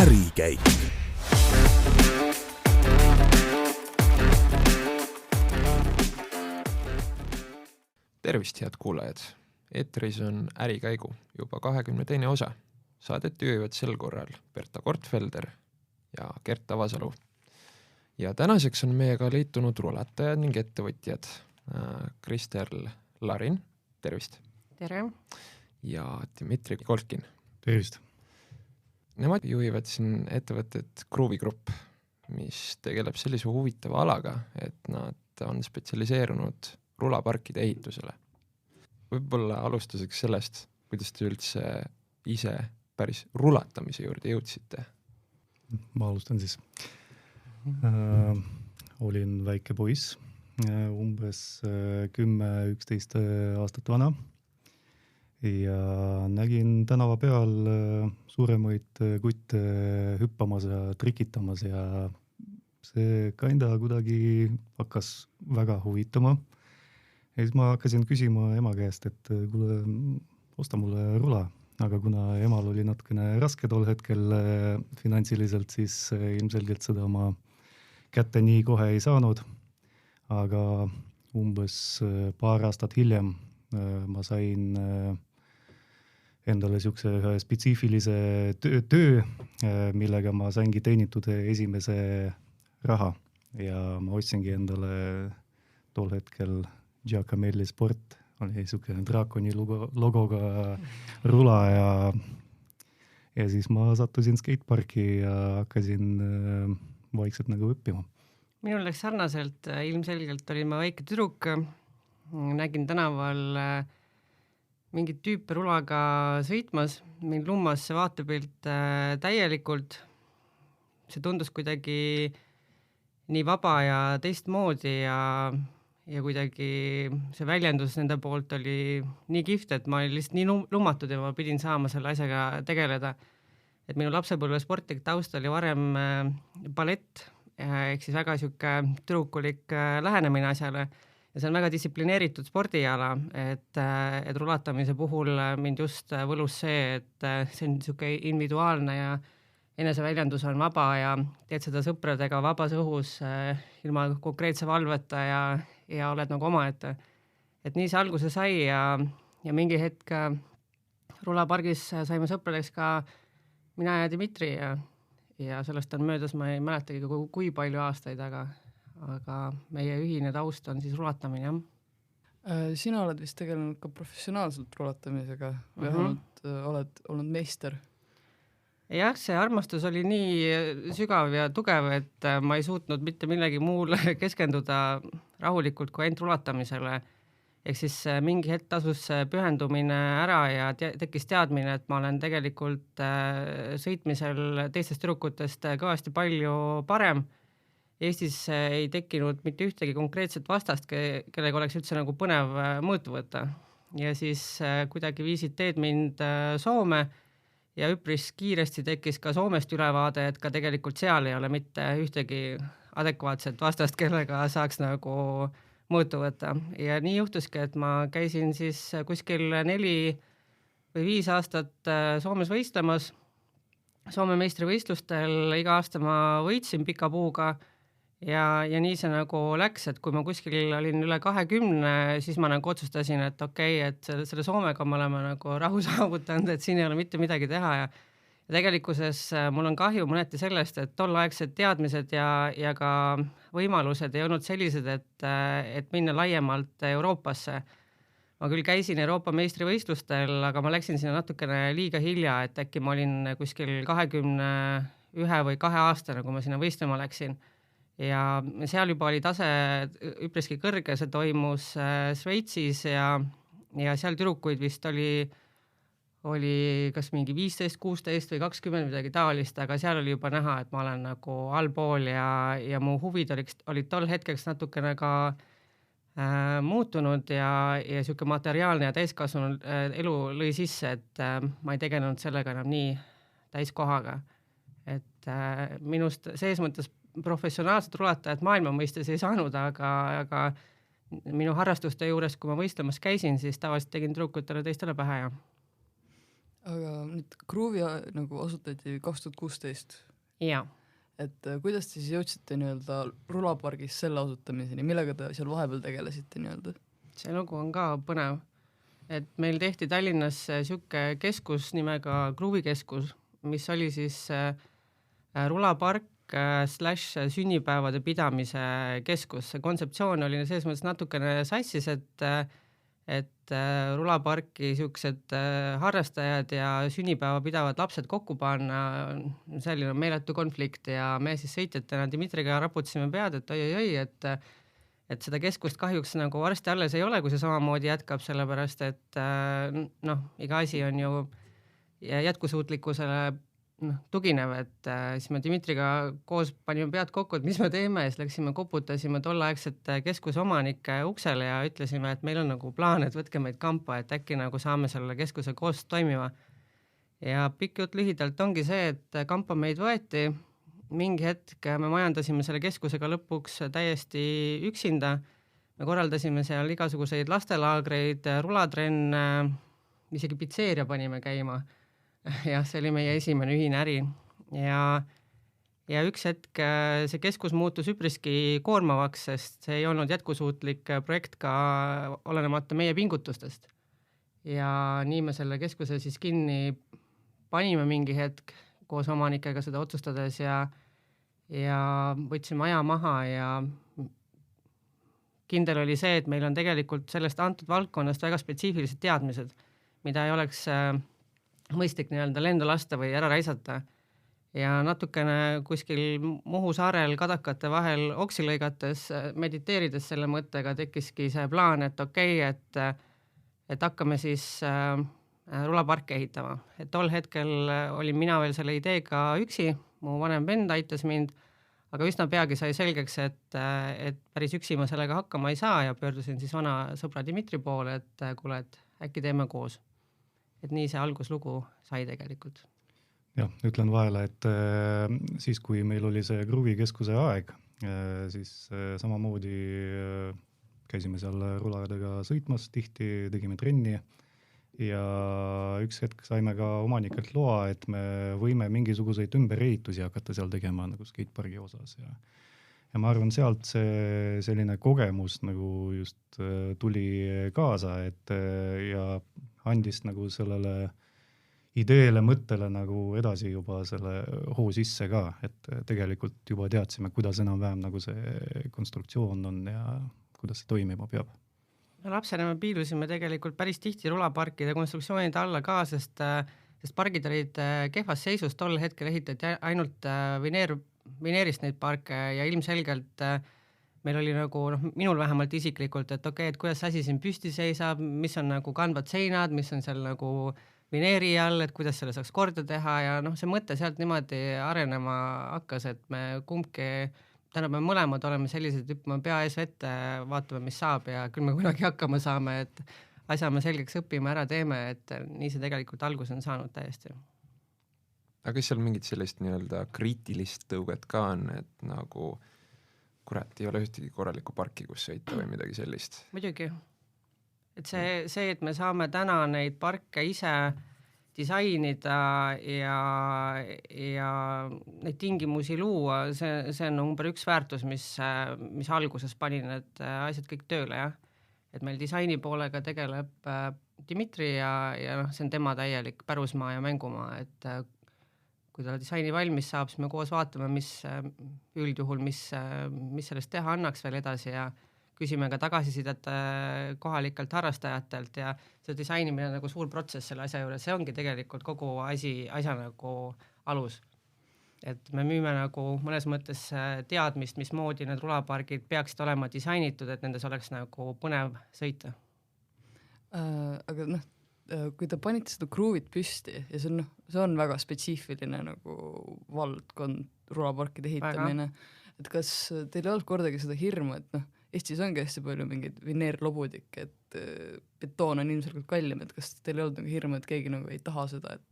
ärikäik. Tervist, head kuulajad! Eetris on Ärikäigu juba 22. osa. Saadet juhivad sel korral Berta Kortfelder ja Gert Avasalu. Ja tänaseks on meiega liitunud rulatajad ning ettevõtjad Kristel Larin, tervist! Tere! Ja Dmitri Kolkin. Tervist! Nemad juhivad siin ettevõtet Kruvi Grupp, mis tegeleb sellise huvitava alaga, et nad on spetsialiseerunud rulaparkide ehitusele. Võib-olla alustuseks sellest, kuidas te üldse ise päris rulatamise juurde jõudsite? Ma alustan siis. Olin väike poiss, umbes 10-11 aastat vana ja nägin tänava peal suuremaid kutte hüppamas ja trikitamas ja see kinda kuidagi hakkas väga huvitama. Ja siis ma hakkasin küsima ema käest, et kuule, osta mulle rula. Aga kuna emal oli natukene raske tol hetkel finantsiliselt, siis ilmselgelt seda ma kätte nii kohe ei saanud. Aga umbes paar aastat hiljem ma sain endale siukse ühe spetsiifilise töö, millega ma saingi teenitud esimese raha. Ja ma ostsingi endale tol hetkel Giacomelli Sport, oli siuke draakoni logoga rula ja siis ma sattusin skateparki ja hakkasin vaikselt nagu õppima. Minul läks sarnaselt, ilmselgelt olin ma väike tüdruk, nägin tänaval mingit tüüpe rulaga sõitmas, mind lummas see vaatepilt täielikult. See tundus kuidagi nii vaba ja teistmoodi ja kuidagi see väljendus nende poolt oli nii kihvt, et ma olin lihtsalt nii lummatud ja ma pidin saama selle asjaga tegeleda. Et minu lapsepõlve sportlik taust oli varem ballett, ehk siis väga siuke tüdrukulik lähenemine asjale ja see on väga distsiplineeritud spordiala, et rulatamise puhul mind just võlus see, et see on siuke individuaalne ja eneseväljendus on vaba ja teed seda sõpradega vabas õhus ilma konkreetse valveta ja oled nagu omaette. Et nii see alguse sai ja mingi hetk rulapargis saime sõpradeks ka mina ja Dmitri ja sellest on möödas, ma ei mäletagi kui palju aastaid, aga meie ühine taust on siis rulatamine. Sina oled vist tegelenud ka professionaalselt rulatamisega või oled olnud meister? Jah, see armastus oli nii sügav ja tugev, et ma ei suutnud mitte millegi muule keskenduda rahulikult kui ainult rulatamisele. Ehk siis mingi hetk tasus pühendumine ära ja tekkis teadmine, et ma olen tegelikult sõitmisel teistest tüdrukutest kõvasti palju parem. Eestis ei tekkinud mitte ühtegi konkreetset vastast, kellega oleks üldse nagu põnev mõõtu võtta. Ja siis kuidagi viisid teed mind Soome ja üpris kiiresti tekkis ka Soomest ülevaade, et ka tegelikult seal ei ole mitte ühtegi adekvaatset vastast, kellega saaks nagu mõõtu võtta. Ja nii juhtuski, et ma käisin siis kuskil 4 või 5 aastat Soomes võistlemas. Soome meistrivõistlustel iga aasta ma võitsin pika puuga ja nii see nagu läks, et kui ma kuskil olin üle 20, siis ma nagu otsustasin, et okei, et selle Soomega me oleme nagu rahu saavutanud, et siin ei ole mitte midagi teha ja tegelikkuses mul on kahju mõneti sellest, et tolleaegsed teadmised ja ka võimalused ei olnud sellised, et minna laiemalt Euroopasse. Ma küll käisin Euroopa meistrivõistlustel, aga ma läksin sinna natukene liiga hilja, et äkki ma olin kuskil 21 või 2 aastane, kui ma sinna võistlema läksin. Ja seal juba oli tase üpriski kõrge, see toimus Šveitsis ja seal tüdrukuid vist oli kas mingi 15, 16 või 20 midagi taolist, aga seal oli juba näha, et ma olen nagu allpool ja mu huvid olid tol hetkeks natukene ka muutunud ja siuke materiaalne ja täiskasvanud elu lõi sisse, et ma ei tegelenud sellega enam nii täiskohaga. Et minust sees mõttes professionaalset rulatajat maailma mõistes ei saanud, aga minu harrastuste juures, kui ma võistlemas käisin, siis tavaliselt tegin tüdrukutele teistele pähe ja aga nüüd Groove'i nagu asutati 2016, Jaa. et kuidas te siis jõudsite nii-öelda rulapargis selle asutamiseni, millega te seal vahepeal tegelesite nii-öelda? See lugu on ka põnev, et meil tehti Tallinnas siuke keskus nimega Groove'i keskus, mis oli siis rulapark slash sünnipäevade pidamise keskus. See kontseptsioon oli selles mõttes natukene sassis, et rulaparki siuksed harrastajad ja sünnipäeva pidavad lapsed kokku panna, selline meeletu konflikt ja me siis sõitjatena Dmitriga raputasime pead, et oi, et seda keskust kahjuks nagu varsti alles ei ole, kui see samamoodi jätkab, sellepärast et iga asi on ju jätkusuutlikkusele tuginev, et siis me Dmitriga koos panime pead kokku, et mis me teeme, ja siis läksime koputasime tolleaegsete keskuse omanike uksele ja ütlesime, et meil on nagu plaan, et võtke meid kampa, et äkki nagu saame selle keskuse koos toimima. Ja pikk jutt lühidalt ongi see, et kampa meid võeti, mingi hetk me majandasime selle keskusega lõpuks täiesti üksinda, me korraldasime seal igasuguseid lastelaagreid, rulatrenne, isegi pitseeria panime käima. Jah, see oli meie esimene ühine äri ja üks hetk see keskus muutus üpriski koormavaks, sest see ei olnud jätkusuutlik projekt ka olenemata meie pingutustest. Ja nii me selle keskuse siis kinni panime mingi hetk koos omanikega seda otsustades ja võtsime aja maha ja kindel oli see, et meil on tegelikult sellest antud valdkonnast väga spetsiifilised teadmised, mida ei oleks mõistlik nii-öelda lendu lasta või ära raisata. Ja natukene kuskil Muhu saarel kadakate vahel oksi lõigates, mediteerides selle mõttega tekkiski see plaan, et et hakkame siis rulaparke ehitama. Et tol hetkel olin mina veel selle ideega üksi, mu vanem vend aitas mind, aga üsna peagi sai selgeks, et päris üksi ma sellega hakkama ei saa ja pöördusin siis vana sõbra Dmitri poole, et kuule, et äkki teeme koos. Et nii see alguslugu sai tegelikult. Jah, ütlen vahele, et siis kui meil oli see Groove'i keskuse aeg, siis samamoodi käisime seal ruladega sõitmas, tihti tegime trenni ja üks hetk saime ka omanikelt loa, et me võime mingisuguseid ümberehitusi hakata seal tegema nagu skatepargi osas ja ma arvan, sealt see selline kogemus nagu just tuli kaasa, et ja andis nagu sellele ideele, mõttele nagu edasi juba selle hoo sisse ka, et tegelikult juba teadsime, kuidas enam-vähem nagu see konstruktsioon on ja kuidas see toimima peab. Lapsena me piilusime tegelikult päris tihti rulaparkide konstruktsioonide alla ka, sest pargid olid kehvas seisus, tol hetkel ehitati ainult vineerist neid parke ja ilmselgelt meil oli nagu, minul vähemalt isiklikult, et et kuidas asi siin püsti seisab, mis on nagu kandvad seinad, mis on seal nagu vineeri all, et kuidas selle saaks korda teha ja see mõte sealt niimoodi arenema hakkas, et me kumbki, me mõlemad oleme sellised, hüppame pea ees vette, vaatame, mis saab ja küll me kunagi hakkama saame, et asja me selgeks õpime, ära teeme, et nii see tegelikult alguse on saanud täiesti. Aga kas seal mingit sellist nii-öelda kriitilist tõuget ka on, et nagu kurat, ei ole ühtegi korralikku parki, kus sõita või midagi sellist? Muidugi. Et see, et me saame täna neid parke ise disainida ja neid tingimusi luua, see on number üks väärtus, mis alguses pani need asjad kõik tööle, jah. Et meil disaini poolega tegeleb Dmitri ja see on tema täielik pärusmaa ja mängumaa, et kui ta disaini valmis saab, siis me koos vaatame, mis üldjuhul, mis sellest teha annaks veel edasi ja küsime ka tagasisidet kohalikelt harrastajatelt ja see disainimine on nagu suur protsess selle asja juures, see ongi tegelikult kogu asja nagu alus. Et me müüme nagu mõnes mõttes teadmist, mismoodi need rulapargid peaksid olema disainitud, et nendes oleks nagu põnev sõita. Aga kui te panite seda Groove'it püsti ja see on väga spetsiifiline nagu valdkond, rulaparkide ehitamine, et kas teil ei olnud kordagi seda hirmu, et Eestis ongi hästi palju mingeid vineerlobudik, et betoon on ilmselgelt kallim, et kas teil ei olnud nagu hirmu, et keegi nagu ei taha seda, et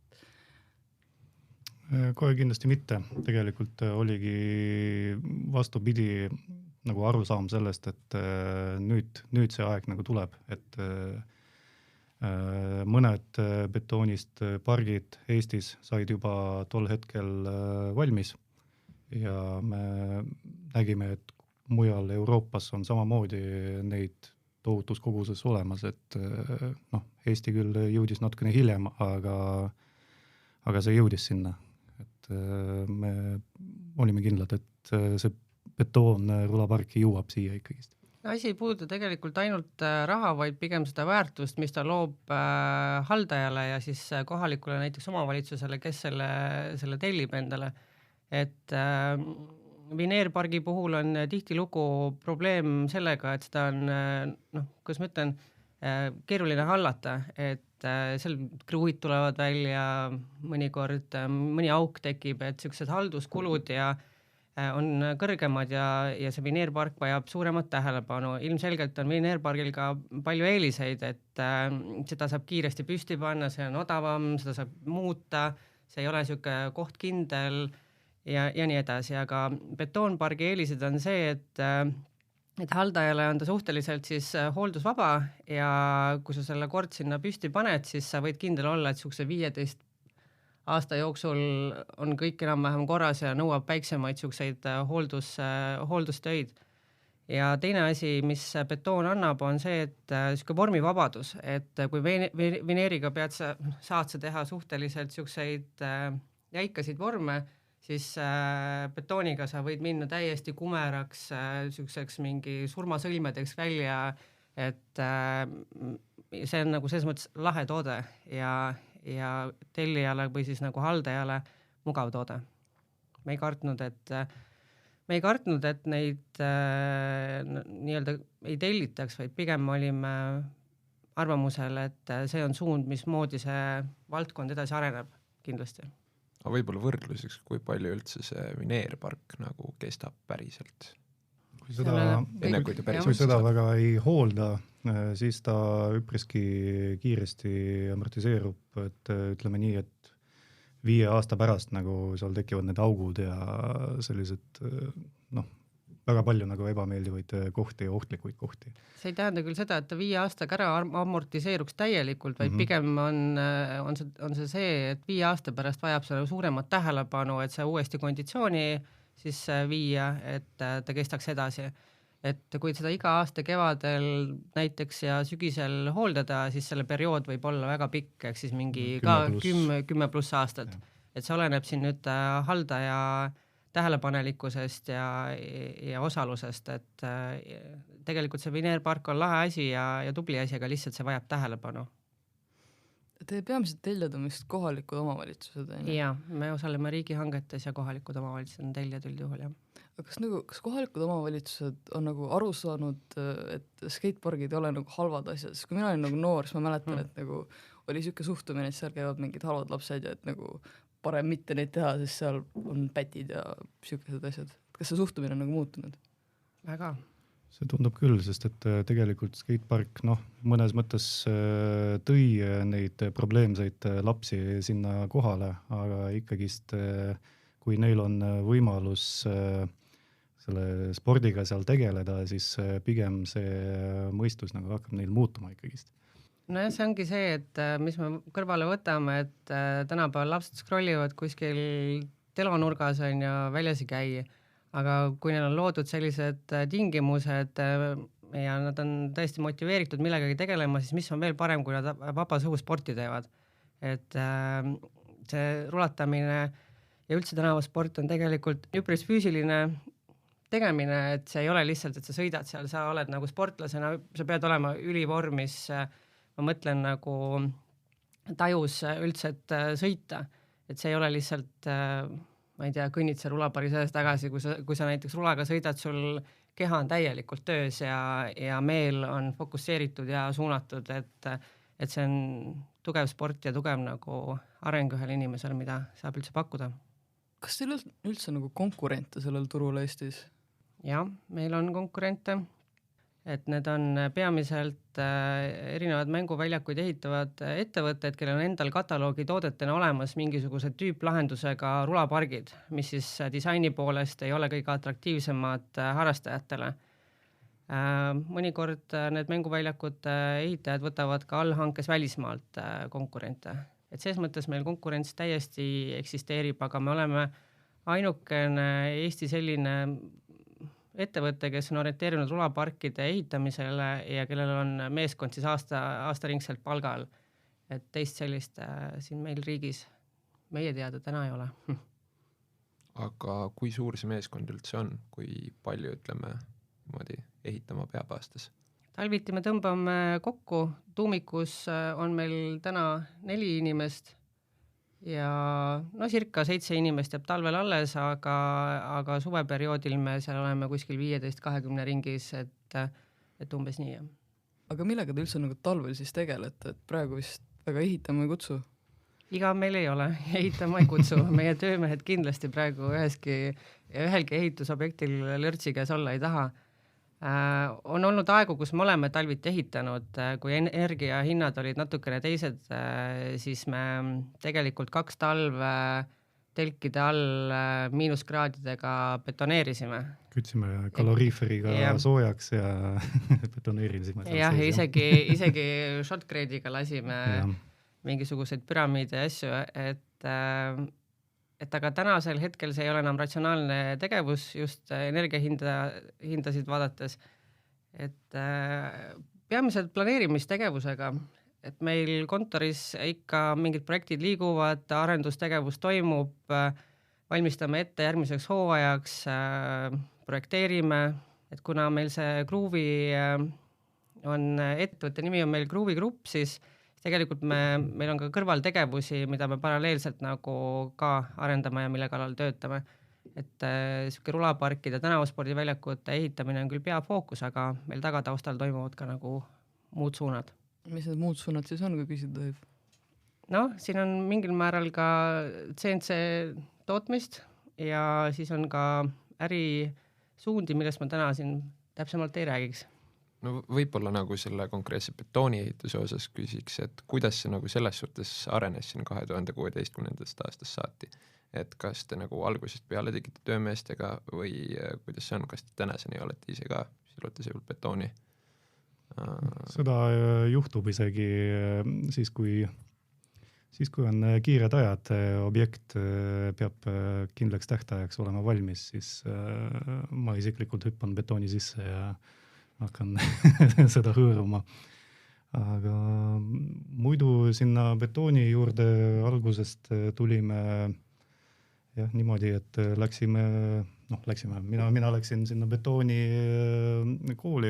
kohe kindlasti mitte, tegelikult oligi vastupidi nagu arusaam sellest, et nüüd see aeg nagu tuleb, et Mõned betoonist pargid Eestis said juba tol hetkel valmis ja me nägime, et mujal Euroopas on samamoodi neid tohutus koguses olemas, et Eesti küll jõudis natukene hiljem, aga see jõudis sinna. Et me olime kindlad, et see betoon rulaparki jõuab siia ikkagist. Asi ei puuduta tegelikult ainult raha, vaid pigem seda väärtust, mis ta loob haldajale ja siis kohalikule näiteks omavalitsusele, kes selle tellib endale. Et vineerpargi puhul on tihtilugu probleem sellega, et seda on, kuidas ma ütlen, keeruline hallata, et seal kruud tulevad välja mõnikord, mõni auk tekib, et sellised halduskulud ja on kõrgemad ja see vineerpark vajab suuremat tähelepanu. Ilmselgelt on vineerpargil ka palju eeliseid, et seda saab kiiresti püsti panna, see on odavam, seda saab muuta, see ei ole niisugune koht kindel ja nii edasi, aga betoonpargi eelised on see, et haldajale on ta suhteliselt siis hooldusvaba ja kui sa selle kord sinna püsti paned, siis sa võid kindel olla, et niisuguse 15 aasta jooksul on kõik enam-vähem korras ja nõuab väiksemaid niisuguseid hooldustöid. Ja teine asi, mis betoon annab, on see, et niisugune vormivabadus, et kui vineeriga saad sa teha suhteliselt niisuguseid jäikasid vorme, siis betooniga sa võid minna täiesti kumeraks, niisuguseks mingi surmasõlmedeks välja, et see on nagu selles mõttes lahe toode ja tellijale või siis nagu haldajale mugav toode. Me ei kartnud, et neid nii-öelda ei tellitaks, vaid pigem olime arvamusel, et see on suund, mismoodi see valdkond edasi areneb kindlasti. Aga võib-olla võrdluseks, kui palju üldse see vineerpark nagu kestab päriselt? Kui seda väga ei hoolda, siis ta üpriski kiiresti amortiseerub, et ütleme nii, et 5 aasta pärast nagu seal tekivad need augud ja sellised, väga palju nagu ebameeldivaid kohti ja ohtlikuid kohti. See ei tähenda küll seda, et ta 5 aastaga ära amortiseeruks täielikult, vaid pigem on see, et 5 aasta pärast vajab see suuremat tähelepanu, et see uuesti konditsiooni siis viia, et ta kestaks edasi. Et kui seda iga aasta kevadel näiteks ja sügisel hooldada, siis selle periood võib olla väga pikk, ehk siis mingi 10+ aastat. Et see oleneb siin nüüd haldaja tähelepanelikkusest ja osalusest, et tegelikult see vineerpark on lahe asi ja tubli asi, aga lihtsalt see vajab tähelepanu. Te peamiselt telljad on vist kohalikud omavalitsused? Jaa, me osaleme riigihangetes ja kohalikud omavalitsused on telljad üldjuhul, jah. Kas kohalikud omavalitsused on nagu aru saanud, et skatepargid ei ole nagu halvad asjad, sest kui mina olin nagu noor, siis ma mäletan, et nagu oli niisugune suhtumine, et seal käivad mingid halvad lapsed ja et nagu parem mitte neid teha, sest seal on pätid ja niisugused asjad. Kas see suhtumine on nagu muutunud? Väga. See tundub küll, sest et tegelikult skatepark mõnes mõttes tõi neid probleemseid lapsi sinna kohale, aga ikkagist kui neil on võimalus selle spordiga seal tegeleda, siis pigem see mõistus nagu hakkab neil muutuma ikkagist. No ja see ongi see, et mis me kõrvale võtame, et tänapäeval lapsed scrollivad kuskil telonurgas on ja väljas ei käi. Aga kui neil on loodud sellised tingimused ja nad on tõesti motiveeritud millegagi tegelema, siis mis on veel parem, kui nad vabas õhus sporti teevad. Et see rulatamine ja üldse tänavasport on tegelikult üpris füüsiline tegemine, et see ei ole lihtsalt, et sa sõidad seal, sa oled nagu sportlasena, sa pead olema ülivormis, ma mõtlen nagu tajus üldse, et sõita, et see ei ole lihtsalt ma ei tea, kõnnid see rulapari sellest tagasi, kui sa näiteks rulaga sõidad, sul keha on täielikult töös ja meel on fokusseeritud ja suunatud, et see on tugev sport ja tugev nagu areng ühel inimesel, mida saab üldse pakkuda. Kas teil üldse nagu konkurente sellel turul Eestis? Jah, meil on konkurente, et need on peamiselt erinevad mänguväljakuid ehitavad ettevõtted, kellel on endal kataloogi toodetena olemas mingisuguse tüüplahendusega rulapargid, mis siis disaini poolest ei ole kõige atraktiivsemad harrastajatele. Mõnikord need mänguväljakud ehitajad võtavad ka allhankes välismaalt konkurente. Et selles mõttes meil konkurents täiesti eksisteerib, aga me oleme ainukene Eesti selline ettevõte, kes on orienteerinud rulaparkide ehitamisele ja kellel on meeskond siis aastaringselt palgal. Et teist sellist siin meil riigis meie teada täna ei ole. Aga kui suur see meeskond üldse on, kui palju, ütleme, ehitama peab aastas? Talviti me tõmbame kokku, tuumikus on meil täna 4 inimest ja circa 7 inimest jääb talvel alles, aga suveperioodil me seal oleme kuskil 15-20 ringis, et umbes nii. Aga millega te üldse nagu talvel siis tegelete, et praegu vist väga ehitama ei kutsu? Iga meil ei ole, ehitama ei kutsu. Meie töömehed kindlasti praegu ühelgi ehitusobjektil lörtsi käes olla ei taha. On olnud aegu, kus me oleme talviti ehitanud, kui energiahinnad olid natukene teised, siis me tegelikult 2 talve telkide all miinuskraadidega betoneerisime. Kütsime kaloriiferiga soojaks ja betoneerisime. Jah, isegi shotgrade'iga lasime mingisuguseid püramiide ja asju, et aga tänasel hetkel see ei ole enam ratsionaalne tegevus just energiahindasid vaadates, et peamiselt planeerimistegevusega, et meil kontoris ikka mingid projektid liiguvad, arendustegevus toimub, valmistame ette järgmiseks hooajaks, projekteerime, et kuna meil see Gruuvi on ettevõtte nimi on meil Gruuvi Grupp, siis tegelikult meil on ka kõrvaltegevusi, mida me paralleelselt nagu ka arendame ja mille kallal töötame. Et selline rulaparkide tänavaspordiväljakute ehitamine on küll peafookus, aga meil tagataustal toimuvad ka nagu muud suunad. Mis need muud suunad siis on, kui küsida tohib? Siin on mingil määral ka CNC tootmist ja siis on ka ärisuundi, millest ma täna siin täpsemalt ei räägiks. No võib-olla nagu selle konkreetse betooniehituse osas küsiks, et kuidas see nagu selles suhtes arenes siin 2016. aastast saati? Et kas te nagu algusest peale tegite töömeestega või kuidas see on, kas te tänaseni olete ise ka silutisel betooni? Seda juhtub isegi siis, kui on kiired ajad, objekt peab kindlaks tähtajaks olema valmis, siis ma isiklikult hüppan betooni sisse ja hakkan seda hõõruma. Aga muidu sinna betooni juurde algusest tulime niimoodi, et mina läksin sinna betooni kooli,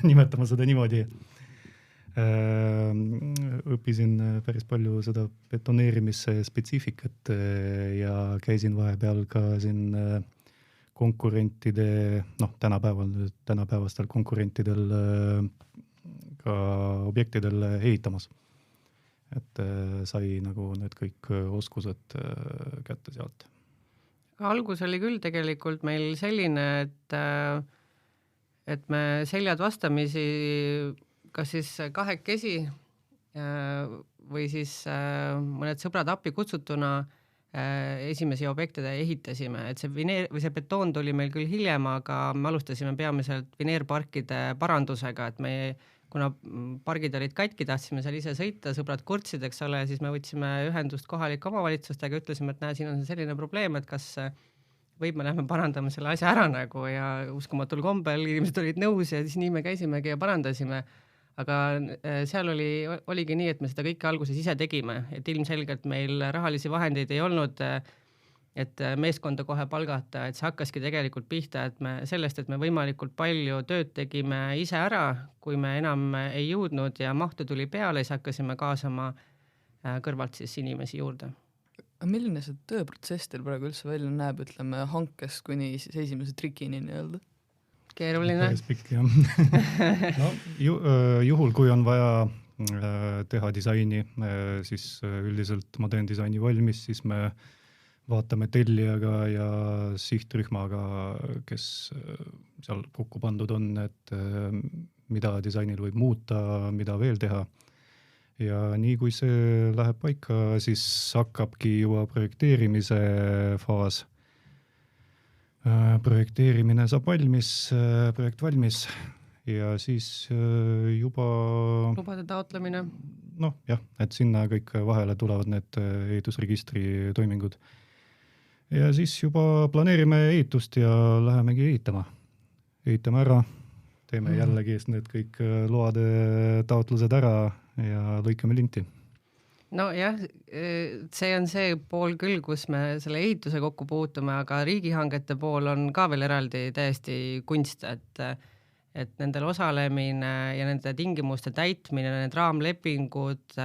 nimetama seda niimoodi. Õppisin päris palju seda betoneerimise spetsiifikat ja käisin vahepeal ka siin konkurentide, tänapäevastel konkurentidel ka objektidel ehitamas. Et sai nagu need kõik oskused kätte sealt. Algus oli küll tegelikult meil selline, et me seljad vastamisi kas siis kahekesi või siis mõned sõbrad appi kutsutuna esimesi objektide ehitasime, et see betoon tuli meil küll hiljem, aga me alustasime peamiselt vineerparkide parandusega, et kuna pargid olid katki, tahtsime seal ise sõita, sõbrad kurtsid, eks ole, siis me võtsime ühendust kohalike omavalitsustega, ütlesime, et siin on selline probleem, et kas me lähme parandame selle asja ära nagu ja uskumatul kombel inimesed olid nõus ja siis nii me käisimegi ja parandasime. Aga seal oligi nii, et me seda kõike alguses ise tegime, et ilmselgelt meil rahalisi vahendeid ei olnud, et meeskonda kohe palgata, et see hakkaski tegelikult pihta, et me võimalikult palju tööd tegime ise ära, kui me enam ei jõudnud ja mahtu tuli peale, siis hakkasime kaasama kõrvalt siis inimesi juurde. Milline see tööprotsess teil praegu üldse välja näeb, ütleme hankes kuni siis esimese trikini nii-öelda? Keeruline. Pikk, juhul, kui on vaja teha disaini, siis üldiselt ma teen disaini valmis, siis me vaatame tellijaga ja sihtrühmaga, kes seal kokku pandud on, et mida disainil võib muuta, mida veel teha. Ja nii kui see läheb paika, siis hakkabki juba projekteerimise faas. projekteerimine saab valmis, projekt valmis ja siis juba lubade taotlemine. Jah, et sinna kõik vahele tulevad need ehitusregistri toimingud. Ja siis juba planeerime ehitust ja lähemegi ehitama. Ehitame ära, teeme jällegi need kõik loade taotlused ära ja lõikame linti. No jah, see on see pool küll, kus me selle ehituse kokku puutume, aga riigihangete pool on ka veel eraldi täiesti kunst, et nendel osalemine ja nende tingimuste täitmine, need raamlepingud,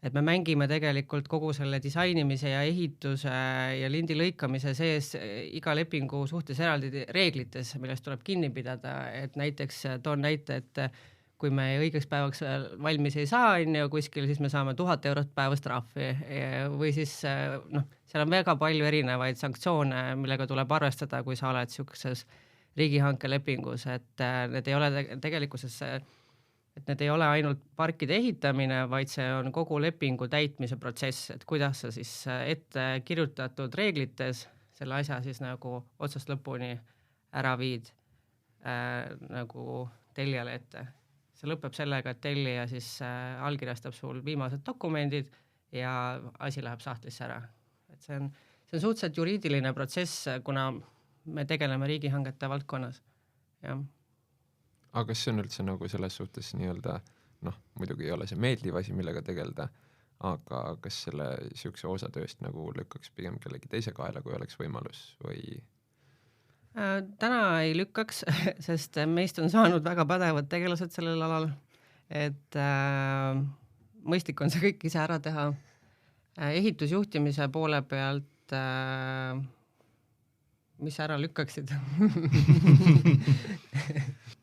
et me mängime tegelikult kogu selle disainimise ja ehituse ja lindi lõikamise sees iga lepingu suhtes eraldi reeglites, millest tuleb kinni pidada, et näiteks toon näite, et kui me õigeks päevaks valmis ei saa kuskil, siis me saame 1000 eurot päevast trahvi või siis seal on väga palju erinevaid sanktsioone, millega tuleb arvestada, kui sa oled siukses riigihanke lepingus, et need ei ole tegelikkuses, et need ei ole ainult parkide ehitamine, vaid see on kogu lepingu täitmise protsess, et kuidas sa siis ette kirjutatud reeglites selle asja siis nagu otsast lõpuni ära viid nagu tellijale ette. See lõpeb sellega, et tellija siis allkirjastab sul viimased dokumendid ja asi läheb sahtlisse ära. Et see on suhteliselt juriidiline protsess, kuna me tegeleme riigihangete valdkonnas. Jah. Aga kas see on üldse nagu selles suhtes nii-öelda, muidugi ei ole see meeldiv asi, millega tegelda, aga kas selle siukse osa tööst nagu lükkaks pigem kellegi teise kaela, kui oleks võimalus või? Täna ei lükkaks, sest meist on saanud väga pädevad tegelased sellel alal, et mõistlik on see kõik ise ära teha. Ehitusjuhtimise poole pealt mis ära lükkaksid?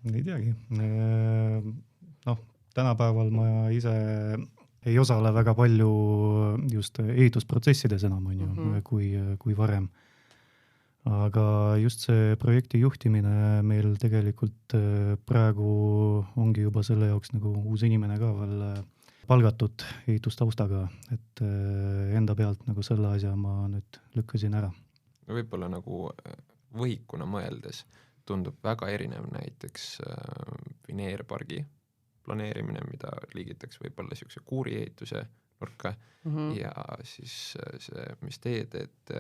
Ei teagi. Tänapäeval ma ise ei osale väga palju just ehitusprotsessides enam, kui varem. Aga just see projekti juhtimine meil tegelikult praegu ongi juba selle jaoks nagu uus inimene ka veel palgatud ehitustaustaga, et enda pealt nagu selle asja ma nüüd lükkasin ära. Võib-olla nagu võhikuna mõeldes tundub väga erinev näiteks Vineerpargi planeerimine, mida liigitaks võib-olla siukse kuuriehituse nurka ja siis see, mis teed, et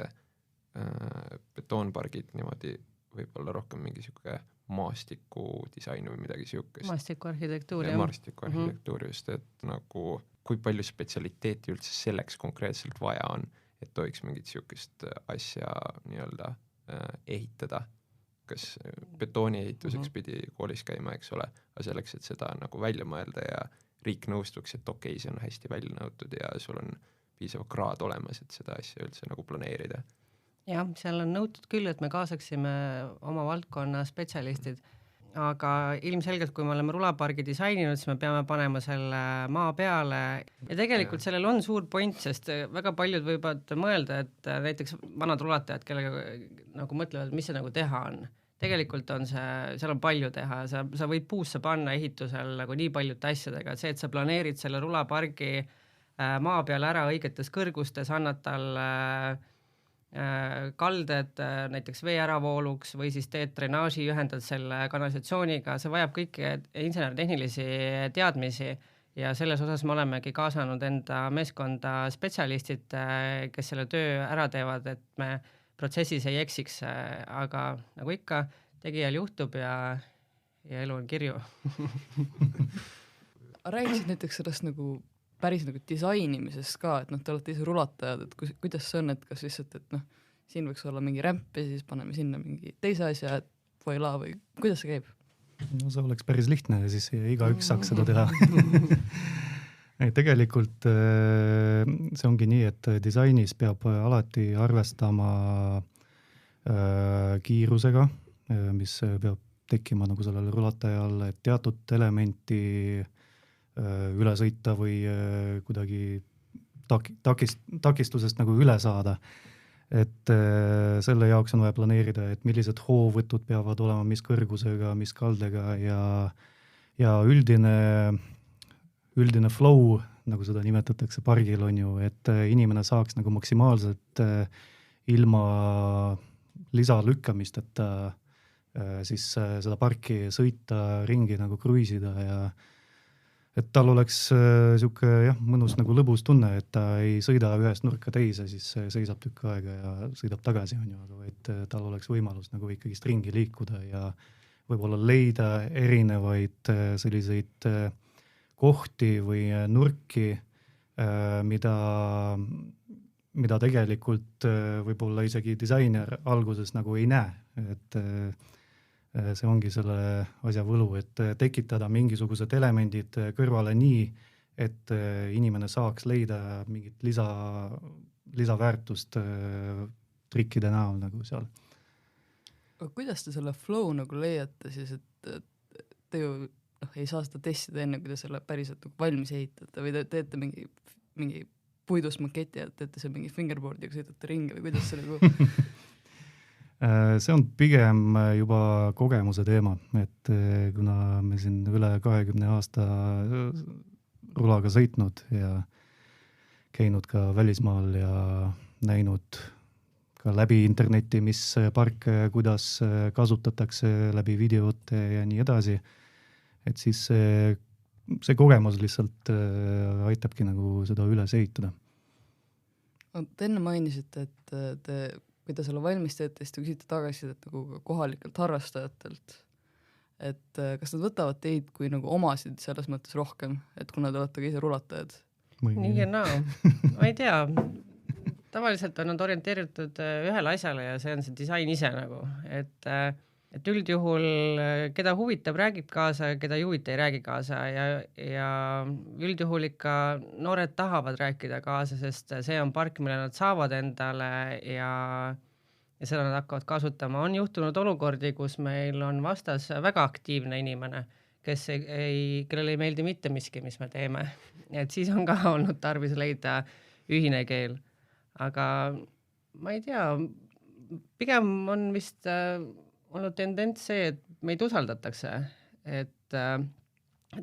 betoonpargid niimoodi võib-olla rohkem mingi siuke maastiku disain või midagi siukest. Maastiku arhitektuur, jah. Maastiku arhitektuur just, et nagu kui palju spetsialiteeti üldse selleks konkreetselt vaja on, et tohiks mingit siukest asja nii-öelda ehitada. Kas betooni ehituseks pidi koolis käima, eks ole, aga selleks, et seda nagu välja mõelda ja riik nõustuks, et okei, see on hästi välja nõutud ja sul on piisav kraad olemas, et seda asja üldse nagu planeerida. Jah, seal on nõutud küll, et me kaasaksime oma valdkonna spetsialistid, aga ilmselgelt, kui me oleme rulapargi disaininud, siis me peame panema selle maa peale ja tegelikult sellel on suur point, sest väga paljud võivad mõelda, et näiteks vanad rulatajad, kellega nagu mõtlevad, mis see nagu teha on. Tegelikult on seal on palju teha, sa võid puusse panna ehitusel nagu nii paljude asjadega, et see, et sa planeerid selle rulapargi maa peal ära õigetes kõrgustes, annad tal kalded näiteks vee äravooluks või siis teed drenaaži, ühendad selle kanalisatsiooniga, see vajab kõiki insenertehnilisi teadmisi ja selles osas me olemegi kaasanud enda meeskonda spetsialistid, kes selle töö ära teevad, et me protsessis ei eksiks, aga nagu ikka, tegijal juhtub ja elu on kirju. Rääkisid näiteks sellest nagu päris nagu disainimisest ka, et te olete ise rulatajad, et kuidas see on, et kas lihtsalt, et siin võiks olla mingi rämp ja siis paneme sinna mingi teise asja, et voila või kuidas see käib? No see oleks päris lihtne ja siis igaüks saaks seda teha. Tegelikult see ongi nii, et disainis peab alati arvestama kiirusega, mis peab tekkima nagu sellel rulatajal, et teatud elementi üle sõita või kuidagi takistusest nagu üle saada. Et selle jaoks on vaja planeerida, et millised hoovõtud peavad olema, mis kõrgusega, mis kaldega ja üldine flow, nagu seda nimetatakse pargil on ju, et inimene saaks nagu maksimaalselt ilma lisalükkamist, et siis seda parki sõita, ringi nagu kruiisida ja et tal oleks siuke mõnus nagu lõbus tunne, et ta ei sõida ühest nurka teise, siis seisab tükk aega ja sõidab tagasi, aga vaid tal oleks võimalus nagu ikkagist ringi liikuda ja võib-olla leida erinevaid selliseid kohti või nurki, mida tegelikult võib-olla isegi disainer alguses nagu ei näe, et see ongi selle asja võlu, et tekitada mingisugused elemendid kõrvale nii, et inimene saaks leida mingit lisaväärtust trikkide näol nagu seal. Aga kuidas te selle flow nagu leiate siis, et te ju ei saa seda testida enne, kui te selle päriselt valmis ehitate või te teete mingi puidust maketi ja teete see mingi fingerboardiga, sõidate ringi või kuidas see nagu... See on pigem juba kogemuse teema, et kuna me siin üle 20 aasta rulaga sõitnud ja käinud ka välismaal ja näinud ka läbi interneti, mis parke, kuidas kasutatakse läbi videote ja nii edasi, et siis see kogemus lihtsalt aitabki nagu seda üles ehitada. Te enne mainisite, et kui te selle valmis teete, siis te küsite tagasisidet nagu kohalikelt harrastajatelt, et kas nad võtavad teid kui nagu omasid selles mõttes rohkem, et kuna te olete ka ise rulatajad? Nii ja naa, ma ei tea, tavaliselt on nad orienteeritud ühele asjale ja see on see disain ise nagu, et üldjuhul keda huvitab, räägib kaasa, keda ei huvita, ei räägi kaasa ja üldjuhul ikka noored tahavad rääkida kaasa, sest see on park, mille nad saavad endale ja seda nad hakkavad kasutama. On juhtunud olukordi, kus meil on vastas väga aktiivne inimene, kellel ei meeldi mitte miski, mis me teeme. Et siis on ka olnud tarvis leida ühine keel. Aga ma ei tea, pigem on vist olnud tendents see, et meid usaldatakse, et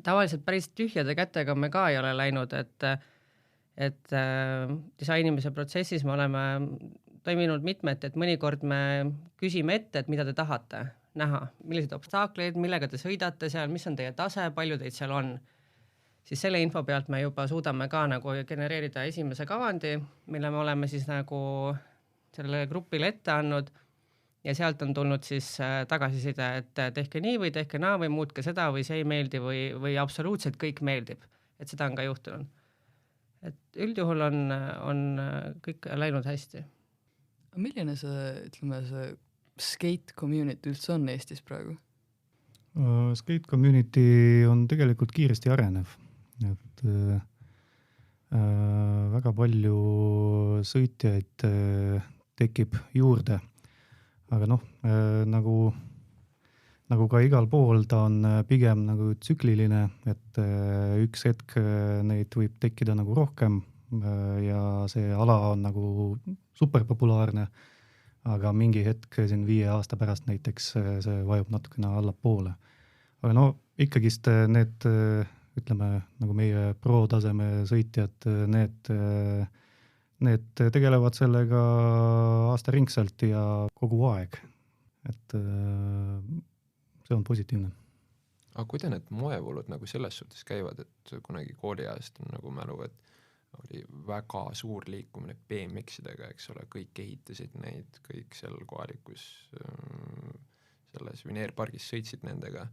tavaliselt päris tühjade kätega me ka ei ole läinud, et disainimise protsessis me oleme toiminud mitmed, et mõnikord me küsime ette, et mida te tahate näha, millised obstaakleid, millega te sõidate seal, mis on teie tase, palju teid seal on. Siis selle info pealt me juba suudame ka nagu genereerida esimese kavandi, mille me oleme siis nagu sellele grupile ette andnud ja sealt on tulnud siis tagasiside, et tehke nii või tehke naa või muutke seda või see ei meeldi või absoluutselt kõik meeldib, et seda on ka juhtunud. Et üldjuhul on kõik läinud hästi. Milline see skate community üldse on Eestis praegu? Skate community on tegelikult kiiresti arenev, et väga palju sõitjaid tekib juurde, aga nagu ka igal pool ta on pigem nagu tsükliline, et üks hetk neid võib tekkida nagu rohkem ja see ala on nagu superpopulaarne, aga mingi hetk siin 5 aasta pärast näiteks see vajub natukene allapoole. Aga ikkagist need, ütleme, nagu meie pro-taseme sõitjad, need tegelevad sellega aastaringselt ja kogu aeg. Et see on positiivne. Aga kuida need moevoolud nagu selles suhtes käivad, et kunagi kooliajast on nagu mälu, et oli väga suur liikumine BMX-idega, eks ole, kõik ehitasid neid, kõik seal kohalikus selles Vineerpargis sõitsid nendega.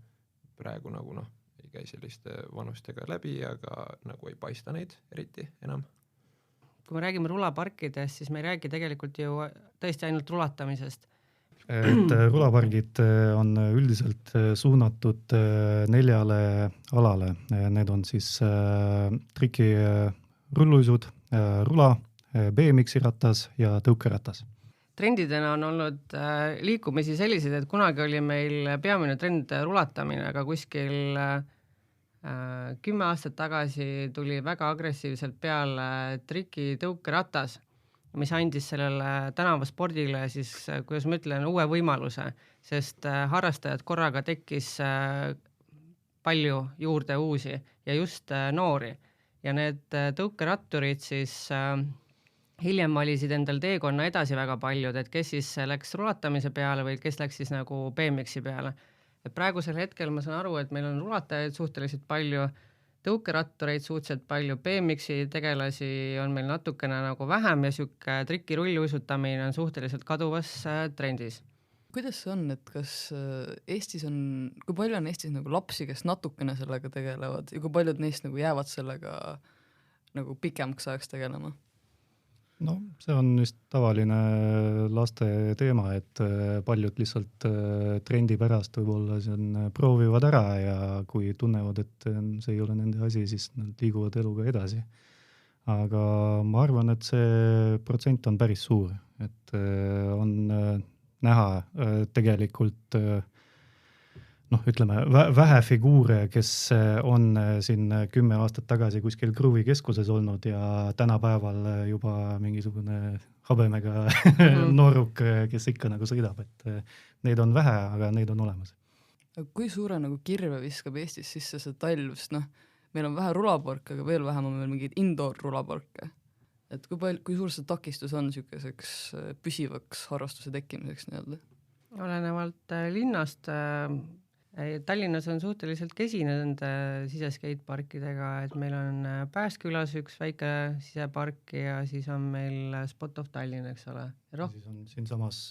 Praegu nagu ei käi selliste vanustega läbi, aga nagu ei paista neid eriti enam. Kui me räägime rulaparkidest, siis me ei räägi tegelikult ju tõesti ainult rulatamisest. Et rulapargid on üldiselt suunatud 4 alale. Need on siis triki rulluisud, rula, BMX-i ratas ja tõukeratas. Trendidena on olnud liikumisi sellised, et kunagi oli meil peamine trend rulatamine, aga kuskil 10 aastat tagasi tuli väga agressiivselt peale triki tõukeratas, mis andis sellele tänavaspordile siis, kuidas ma ütlen, uue võimaluse, sest harrastajad korraga tekkis palju juurde uusi ja just noori. Ja need tõukeratturid siis hiljem valisid endal teekonna edasi väga paljud, et kes siis läks rulatamise peale või kes läks siis nagu BMX-i peale. Et praegusel hetkel ma saan aru, et meil on rulatajaid suhteliselt palju, tõukerattureid suhteliselt palju, BMX-i tegelasi on meil natukene nagu vähem ja sihuke trikirulluisutamine on suhteliselt kaduvas trendis. Kuidas see on, et kas Eestis on, kui palju on Eestis nagu lapsi, kes natukene sellega tegelevad ja kui paljud neist nagu jäävad sellega nagu pikemaks ajaks tegelema? No see on vist tavaline laste teema, et paljud lihtsalt trendi pärast võib-olla proovivad ära ja kui tunnevad, et see ei ole nende asi, siis nad liiguvad eluga edasi. Aga ma arvan, et see protsent on päris suur, et on näha tegelikult ütleme, vähe figuure, kes on siin 10 aastat tagasi kuskil kruvikeskuses olnud ja tänapäeval juba mingisugune habemega nooruk, kes ikka nagu sõidab, et neid on vähe, aga neid on olemas. Kui suure nagu kirve viskab Eestis sisse see talv, sest meil on vähe rulaparke, aga veel vähem on meil mingeid indoor rulaparke. Et kui suur see takistus on niisuguseks püsivaks harrastuse tekkimiseks nii-öelda? Olenevalt linnast Tallinnas on suhteliselt kesine nende siseskateparkidega, et meil on Pääskülas üks väike sisepark ja siis on meil Spot of Tallinn, eks ole. Siis on siin samas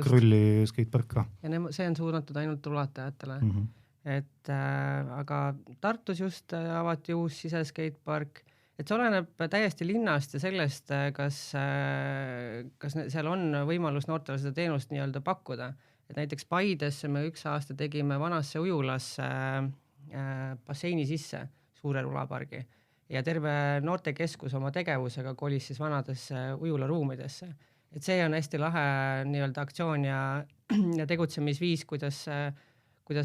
Krulli skatepark ka. Ja see on suunatud ainult rulatajatele. Et, aga Tartus just avati uus siseskatepark, et see oleneb täiesti linnast ja sellest, kas seal on võimalus noortele seda teenust nii-öelda pakkuda. Et näiteks Paidesse me üks aasta tegime vanasse ujulasse basseini sisse suure rulapargi ja terve noortekeskus oma tegevusega kolis siis vanadesse ujularuumidesse. Et see on hästi lahe nii-öelda aktsioon ja tegutsemisviis, kuidas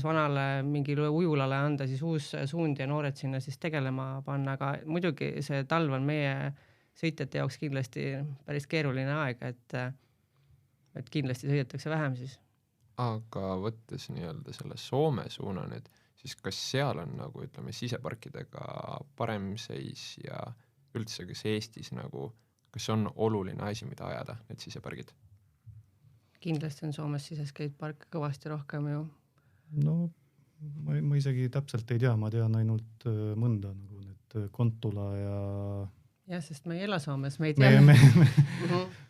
vanale mingile ujulale anda siis uus suund ja noored sinna siis tegelema panna, aga muidugi see talv on meie sõitjate jaoks kindlasti päris keeruline aeg, et kindlasti sõidetakse vähem siis. Aga võttes nii-öelda selle Soome suuna nüüd, siis kas seal on nagu ütleme siseparkidega parem seis ja üldse kas Eestis nagu, kas on oluline asi, mida ajada, need sisepargid? Kindlasti on Soomes siseskatepark kõvasti rohkem ju. No ma isegi täpselt ei tea, ma tean ainult mõnda nagu need Kontula ja... Jah, sest me ei ela Soomes, me ei tea.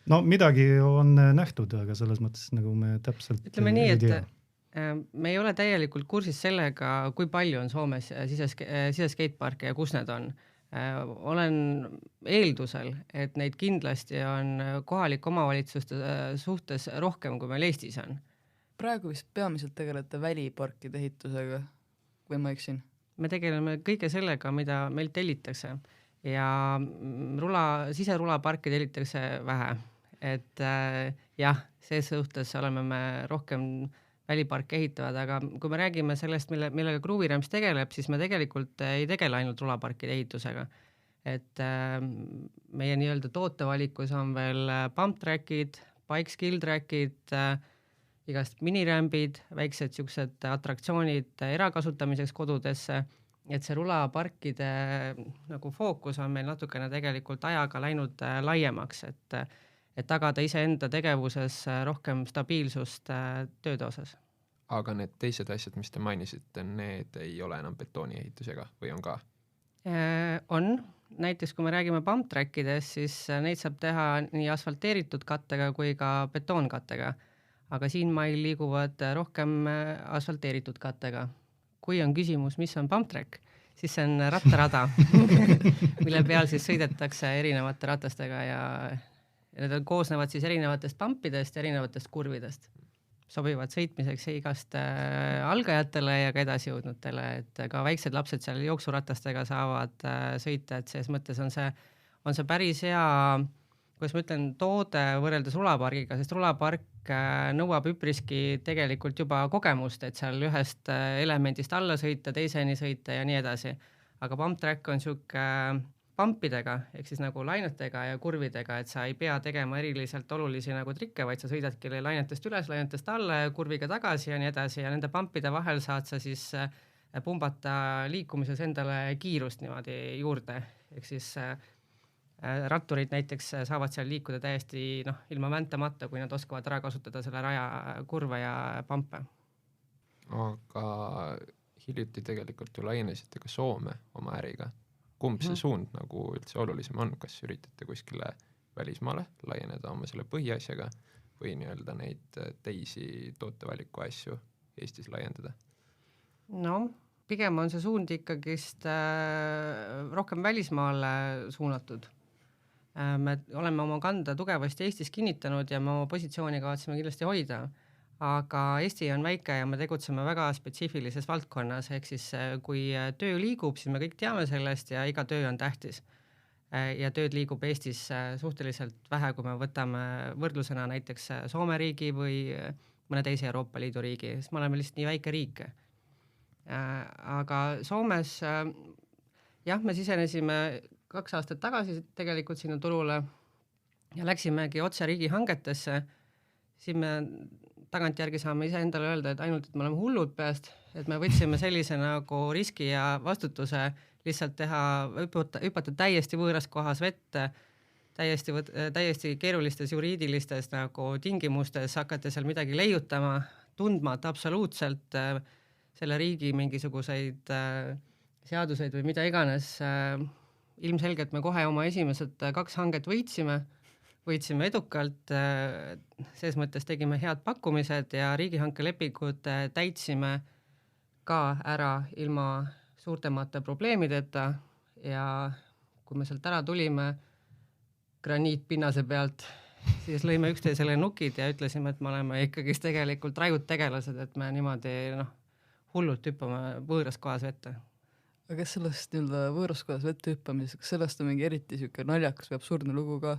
No midagi on nähtud, aga selles mõttes nagu me täpselt ütleme nii, et me ei ole täielikult kursis sellega, kui palju on Soomes siseskateparke ja kus need on. Olen eeldusel, et neid kindlasti on kohalik omavalitsuste suhtes rohkem, kui meil Eestis on. Praegu vist peamiselt tegelete väliparkide ehitusega, või ma eksin? Me tegeleme kõige sellega, mida meil tellitakse. Ja siserulaparki tellitakse vähe, et jah, see suhtes oleme me rohkem väliparke ehitavad, aga kui me räägime sellest, millega Kruvirems tegeleb, siis me tegelikult ei tegele ainult rulaparkide ehitusega. Et meie nii-öelda tootevalikus on veel pump trackid, bike skill trackid, igast minirämbid, väiksed siuksed atraktsioonid erakasutamiseks kodudesse. Et see rulaparkide nagu fookus on meil natukene tegelikult ajaga läinud laiemaks, et tagada iseenda tegevuses rohkem stabiilsust tööde osas. Aga need teised asjad, mis te mainisite, need ei ole enam betooni-ehitusega või on ka? On. Näiteks kui me räägime pump trackidest, siis neid saab teha nii asfalteeritud kattega kui ka betoonkattega. Aga siin meil liiguvad rohkem asfalteeritud kattega. Kui on küsimus, mis on pump track, siis see on rattarada, mille peal siis sõidetakse erinevate ratastega ja need koosnevad siis erinevatest pumpidest ja erinevatest kurvidest. Sobivad sõitmiseks igast algajatele ja ka edasijõudnutele, et ka väiksed lapsed seal jooksuratastega saavad sõita, et selles mõttes on see päris hea, kuidas ma ütlen, toode võrreldes rulapargiga, sest rulapark nõuab üpriski tegelikult juba kogemust, et seal ühest elemendist alla sõita, teiseni sõita ja nii edasi. Aga pump track on siuke pumpidega, ehk siis nagu lainetega ja kurvidega, et sa ei pea tegema eriliselt olulisi nagu trikke, vaid sa sõidadki lainetest üles, lainetest alla ja kurviga tagasi ja nii edasi ja nende pumpide vahel saad sa siis pumbata liikumises endale kiirust niimoodi juurde, ehk siis ratturid näiteks saavad seal liikuda täiesti ilma väntamata, kui nad oskavad ära kasutada selle raja kurve ja pampe. Aga hiljuti tegelikult ju laienesite ka Soome oma äriga. Kumb see suund nagu üldse olulisem on, kas üritate kuskile välismaale laieneda oma selle põhiasjaga või nii-öelda neid teisi tootevaliku asju Eestis laiendada? No, pigem on see suund ikkagist rohkem välismaale suunatud. Me oleme oma kanda tugevasti Eestis kinnitanud ja me oma positsiooni kavatseme kindlasti hoida, aga Eesti on väike ja me tegutseme väga spetsiifilises valdkonnas, ehk siis kui töö liigub, siis me kõik teame sellest ja iga töö on tähtis. Ja tööd liigub Eestis suhteliselt vähe, kui me võtame võrdlusena näiteks Soome riigi või mõne teise Euroopa Liidu riigi, sest me oleme lihtsalt nii väike riik. Aga Soomes me sisenesime 2 aastat tagasi tegelikult sinna turule ja läksimegi otse riigihangetesse. Siin me tagantjärgi saame ise endale öelda, et ainult, et me oleme hullud peast, et me võtsime sellise nagu riski ja vastutuse lihtsalt hüpata täiesti võõras kohas vette, täiesti keerulistes juriidilistes nagu tingimustes, hakata seal midagi leiutama, tundmata absoluutselt selle riigi mingisuguseid seaduseid või mida iganes. Ilmselgelt me kohe oma esimesed 2 hanget võitsime edukalt, selles mõttes tegime head pakkumised ja riigihankelepingud täitsime ka ära ilma suurtemate probleemideta ja kui me sealt ära tulime graniitpinnase pealt, siis lõime üksteisele nukid ja ütlesime, et me oleme ikkagist tegelikult rajud tegelased, et me niimoodi hullult hüppame võõras kohas vette. Aga kas sellest võõras kohas vette hüppamisest, kas sellest on mingi eriti siuke naljakas või absurdne lugu ka,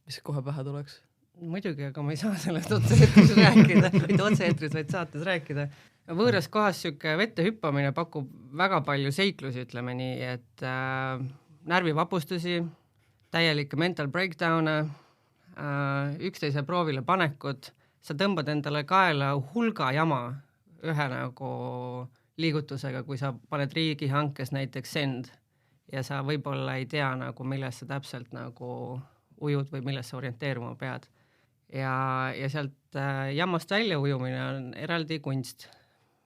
mis kohe pähe tuleks? Muidugi, aga ma ei saa sellest otse-eetris rääkida, mitte otse-eetris, vaid saates rääkida. Võõras kohas siuke vette hüppamine pakub väga palju seiklusi, ütleme nii, et närvivapustusi, täielikke mental breakdown'e, üksteise proovile panekud, sa tõmbad endale kaela hulga jama ühe nagu liigutusega, kui sa paned riigihankes näiteks send ja sa võib-olla ei tea nagu, milles sa täpselt nagu ujud või milles sa orienteeruma pead. Ja sealt jammast välja ujumine on eraldi kunst,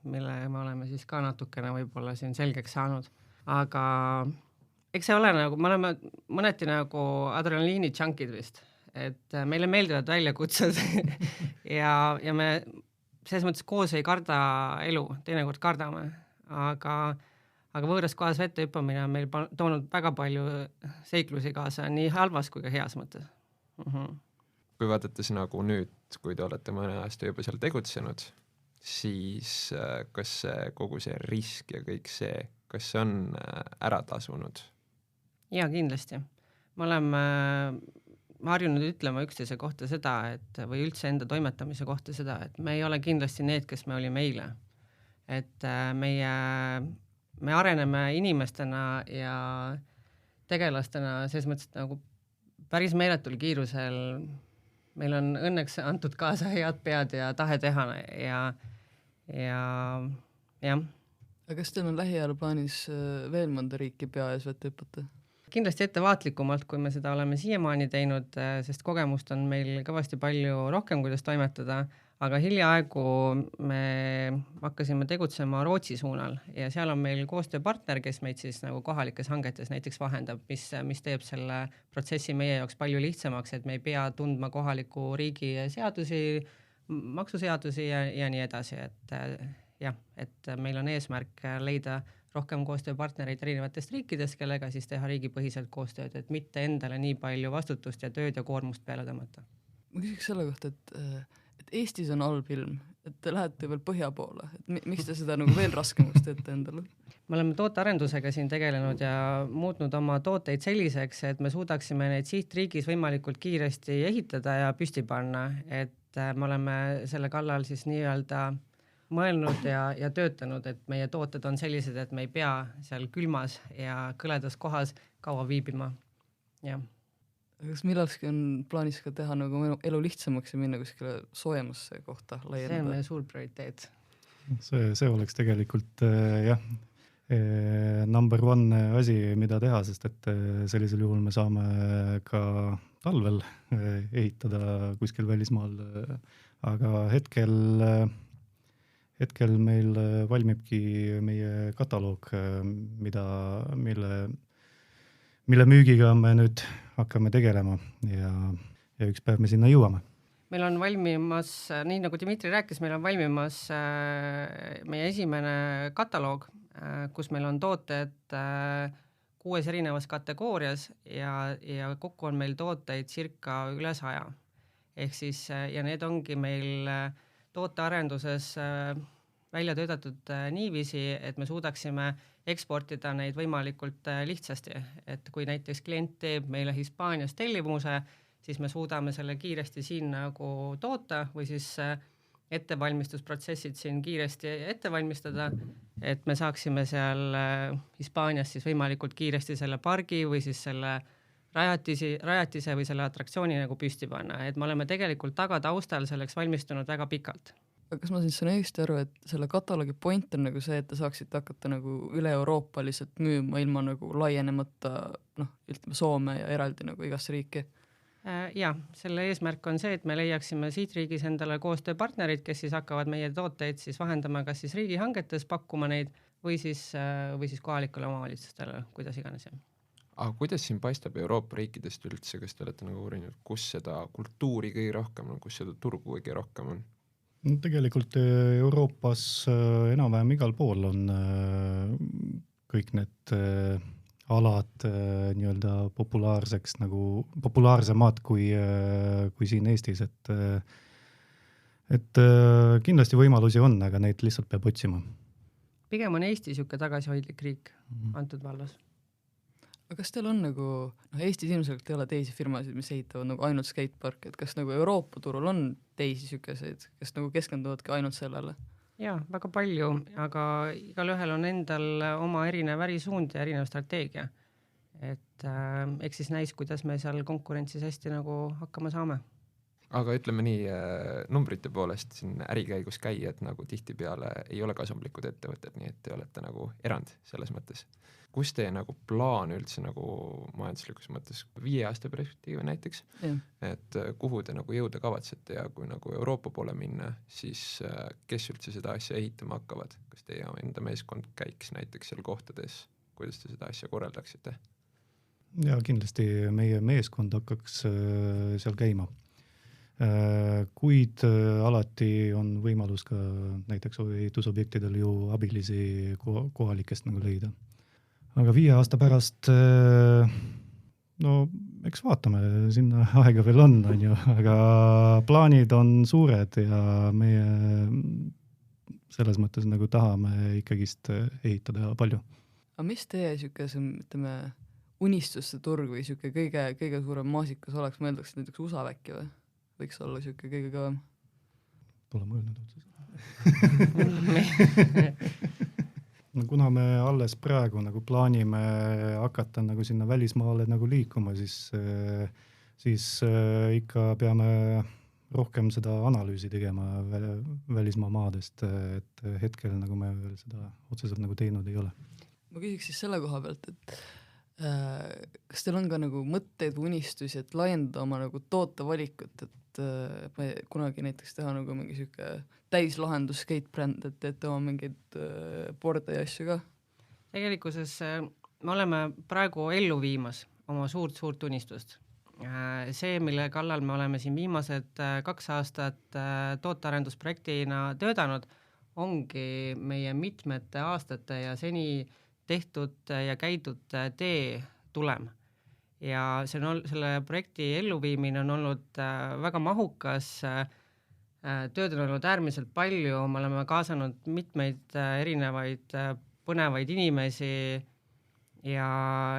mille me oleme siis ka natukene võib-olla siin selgeks saanud. Aga eks see ole nagu, me oleme mõneti nagu adrenaliini junkid vist, et meile meeldivad väljakutsed ja me selles mõttes koos ei karda elu, teinekord kardame, aga võõras kohas vette hüppamine on meil toonud väga palju seiklusi kaasa, nii halvas kui ka heas mõttes. Kui vaadates nagu nüüd, kui te olete mõne aasta juba seal tegutsenud, siis kas kogu see risk ja kõik see, kas see on ära tasunud? Jaa, kindlasti. Me oleme harjunud ütlema üksteise kohta seda, et või üldse enda toimetamise kohta seda, et me ei ole kindlasti need, kes me olime eile. Et me areneme inimestena ja tegelastena selles mõttes nagu päris meeletul kiirusel. Meil on õnneks antud kaasa head pead ja tahe teha ja. Aga kas teil on lähiajal plaanis veel mõnda riiki pea ees vette hüpata? Kindlasti ettevaatlikumalt, kui me seda oleme siiamaani teinud, sest kogemust on meil kõvasti palju rohkem, kuidas toimetada, aga hiljaaegu me hakkasime tegutsema Rootsi suunal ja seal on meil koostööpartner, kes meid siis nagu kohalikes hangetes näiteks vahendab, mis teeb selle protsessi meie jaoks palju lihtsamaks, et me ei pea tundma kohaliku riigi seadusi, maksuseadusi ja nii edasi, et meil on eesmärk leida rohkem koostööpartnereid erinevatest riikidest, kellega siis teha riigipõhiselt koostööd, et mitte endale nii palju vastutust ja tööd ja koormust peale tõmmata. Ma küsiks selle kohta, et Eestis on halb ilm, et te lähete veel põhja poole, et miks te seda nagu veel raskemaks teete endale? Me oleme tootearendusega siin tegelenud ja muutnud oma tooteid selliseks, et me suudaksime neid sihtriigis võimalikult kiiresti ehitada ja püsti panna, et me oleme selle kallal siis nii-öelda mõelnud ja töötanud, et meie tooted on sellised, et me ei pea seal külmas ja kõledas kohas kaua viibima. Ja. Kas millalgi on plaanis ka teha nagu elu lihtsamaks ja minna kuskile soojemasse kohta laiendada? See on meie suur prioriteet. See oleks tegelikult number one asi, mida teha, sest et sellisel juhul me saame ka talvel ehitada kuskil välismaal, aga hetkel meil valmibki meie kataloog, mille müügiga me nüüd hakkame tegelema ja üks päev me sinna jõuame. Meil on valmimas, nii nagu Dmitri rääkis, meil on valmimas meie esimene kataloog, kus meil on tooted 6 erinevas kategoorias ja kokku on meil tooteid circa üle 100. Ehk siis, ja need ongi meil tootearenduses välja töötatud niiviisi, et me suudaksime eksportida neid võimalikult lihtsasti. Et kui näiteks klient teeb meile Hispaanias tellimuse, siis me suudame selle kiiresti siin nagu toota või siis ettevalmistusprotsessid siin kiiresti ette valmistada, et me saaksime seal Hispaanias siis võimalikult kiiresti selle pargi või siis selle rajatise või selle atraktsiooni nagu püsti panna. Et me oleme tegelikult taustal selleks valmistunud väga pikalt. Aga kas ma siis saan õigesti aru, et selle kataloogi point on nagu see, et te saaksite hakata nagu üle Euroopa lihtsalt müüma ilma nagu laienemata, ütleme Soome ja eraldi nagu igasse riiki? Ja, selle eesmärk on see, et me leiaksime siit riigis endale koostööpartnerid, kes siis hakkavad meie tooteid siis vahendama kas siis riigihangetes pakkuma neid või siis kohalikule omavalitsustele, kuidas iganes. Aga kuidas siin paistab Euroopa riikidest üldse, kas te olete nagu uurinud, kus seda kultuuri kõige rohkem on, kus seda turgu kõige rohkem on? No, tegelikult Euroopas enam-vähem igal pool on kõik need alad nii-öelda populaarsemad kui siin Eestis, et kindlasti võimalusi on, aga neid lihtsalt peab otsima. Pigem on Eesti siuke tagasihoidlik riik antud vallas. Aga kas teil on nagu, Eestis ilmselt ei ole teisi firmasid, mis ehitavad nagu ainult skatepark, et kas nagu Euroopa turul on teisi siukeseid, kes nagu keskenduvadki ainult sellele? Jaa, väga palju, aga igal ühel on endal oma erinev ärisuund ja erinev strateegia. Et eks siis näis, kuidas me seal konkurentsis hästi nagu hakkama saame. Aga ütleme nii, numbrite poolest siin ärikäigus käijad nagu tihtipeale ei ole kasumlikud ettevõtted, nii et te olete nagu erand selles mõttes. Kus teie nagu plaan üldse nagu majanduslikus mõttes 5 aasta perspektiivi näiteks, et kuhu te nagu jõuda kavatsete ja kui nagu Euroopa poole minna, siis kes üldse seda asja ehitama hakkavad? Kas teie enda meeskond käiks näiteks seal kohtades, kuidas te seda asja korraldaksite? Ja kindlasti meie meeskond hakkaks seal käima. Kuid alati on võimalus ka näiteks ehitusobjektidel ju abilisi kohalikest nagu leida. Aga 5 aasta pärast, eks vaatame, sinna aega veel on ju, aga plaanid on suured ja meie selles mõttes nagu tahame ikkagist ehitada palju. Aga mis teie ütleme, unistuste turg või kõige suurem maasikas oleks, mõeldaks näiteks USA väkki või? Võiks olla kõige kõvem? Pole mõelnud kuna me alles praegu nagu plaanime hakata nagu sinna välismaale nagu liikuma, siis ikka peame rohkem seda analüüsi tegema välismaa maadest, et hetkel nagu me veel seda otseselt nagu teinud ei ole. Ma küsiks siis selle koha pealt, et kas teil on ka nagu mõtteid või unistusi, et laiendada oma nagu tootevalikut, et kunagi näiteks teha nagu mingi siuke täislahendus skatebränd, et teete oma mingeid borde ja asju ka? Tegelikkuses me oleme praegu ellu viimas oma suurt unistust. See, mille kallal me oleme siin viimased 2 aastat tootearendusprojektina töötanud, ongi meie mitmete aastate ja seni tehtud ja käidud tee tulem. Ja selle projekti elluviimine on olnud väga mahukas, tööd on olnud äärmiselt palju, me oleme kaasanud mitmeid erinevaid põnevaid inimesi ja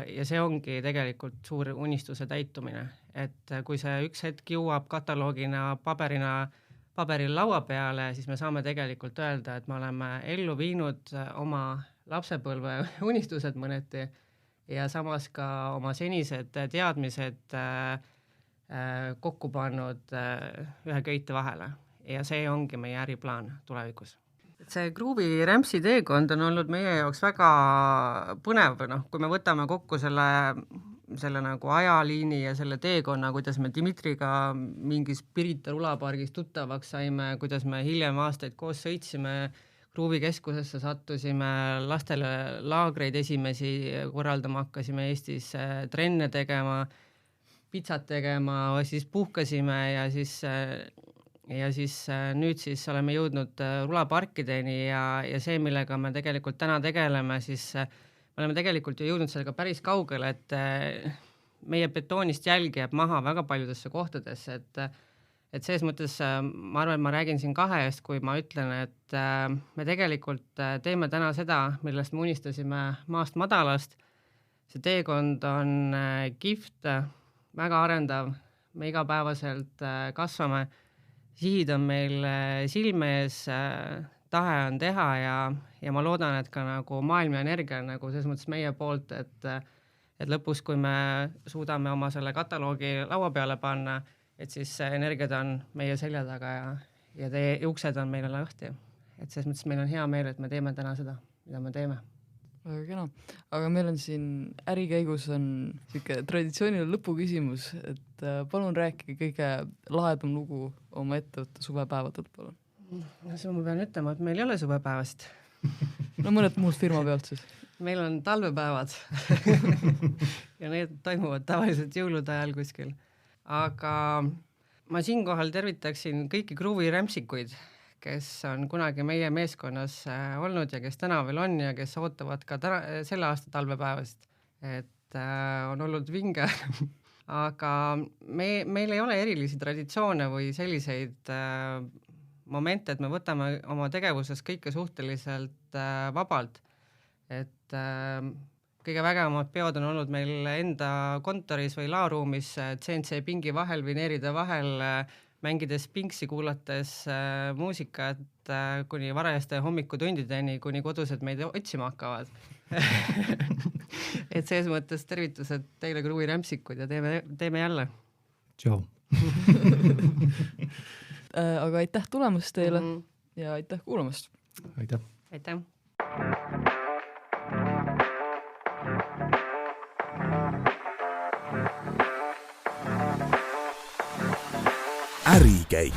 see ongi tegelikult suur unistuse täitumine. Et kui see üks hetk jõuab kataloogina paberil laua peale, siis me saame tegelikult öelda, et me oleme ellu viinud oma lapsepõlve unistused mõneti ja samas ka oma senised teadmised kokku pannud ühe köite vahele. Ja see ongi meie äriplaan tulevikus. see Groove'i Rämpsi teekond on olnud meie jaoks väga põnev, kui me võtame kokku selle nagu ajaliini ja selle teekonna, kuidas me Dmitriga mingis Pirita rulapargis tuttavaks saime, kuidas me hiljem aastaid koos sõitsime, Groove'i keskusesse sattusime, lastele laagreid esimesi korraldama hakkasime Eestis, trenne tegema, pitsat tegema, siis puhkasime ja siis nüüd siis oleme jõudnud rulaparkideni ja see, millega me tegelikult täna tegeleme, siis me oleme tegelikult ju jõudnud sellega päris kaugele, et meie betoonist jälg jääb maha väga paljudesse kohtadesse, et selles mõttes ma arvan, et ma räägin siin kahe eest, kui ma ütlen, et me tegelikult teeme täna seda, millest me unistasime maast madalast. See teekond on kihvt, väga arendav, me igapäevaselt kasvame, sihid on meil silme ees, tahe on teha ja ma loodan, et ka nagu maailm ja energia nagu selles mõttes meie poolt, et lõpus, kui me suudame oma selle kataloogi laua peale panna, et siis energiad on meie selja taga ja teie uksed on meile lahti. Et selles mõttes meil on hea meel, et me teeme täna seda, mida me teeme. Väga kena. Aga meil on siin ärikäigus on siuke traditsiooniline lõpuküsimus, et palun rääkige kõige lahedam lugu oma ettevõtte suvepäevadelt, palun. See ma pean ütlema, et meil ei ole suvepäevast. No mõned muud firma pealt siis. Meil on talvepäevad ja need toimuvad tavaliselt jõulude ajal kuskil. Aga ma siinkohal tervitaksin kõiki Groove'i rämpsikuid, kes on kunagi meie meeskonnas olnud ja kes täna veel on ja kes ootavad ka selle aasta talvepäevast. Et on olnud vinge, aga meil ei ole erilisi traditsioone või selliseid momente, et me võtame oma tegevuses kõike suhteliselt vabalt. Et kõige vägevamad peod on olnud meil enda kontoris või laoruumis CNC pingi vahel, vineeride vahel, mängides pingsi, kuulates muusikat kuni varajaste hommikutundideni, kuni kodused meid otsima hakkavad. Et selles mõttes tervitused teile Groove'i rämpsikud ja teeme jälle. Tšau. Aga aitäh tulemast teile ja aitäh kuulamast. Aitäh. Aitäh. Ärikäik.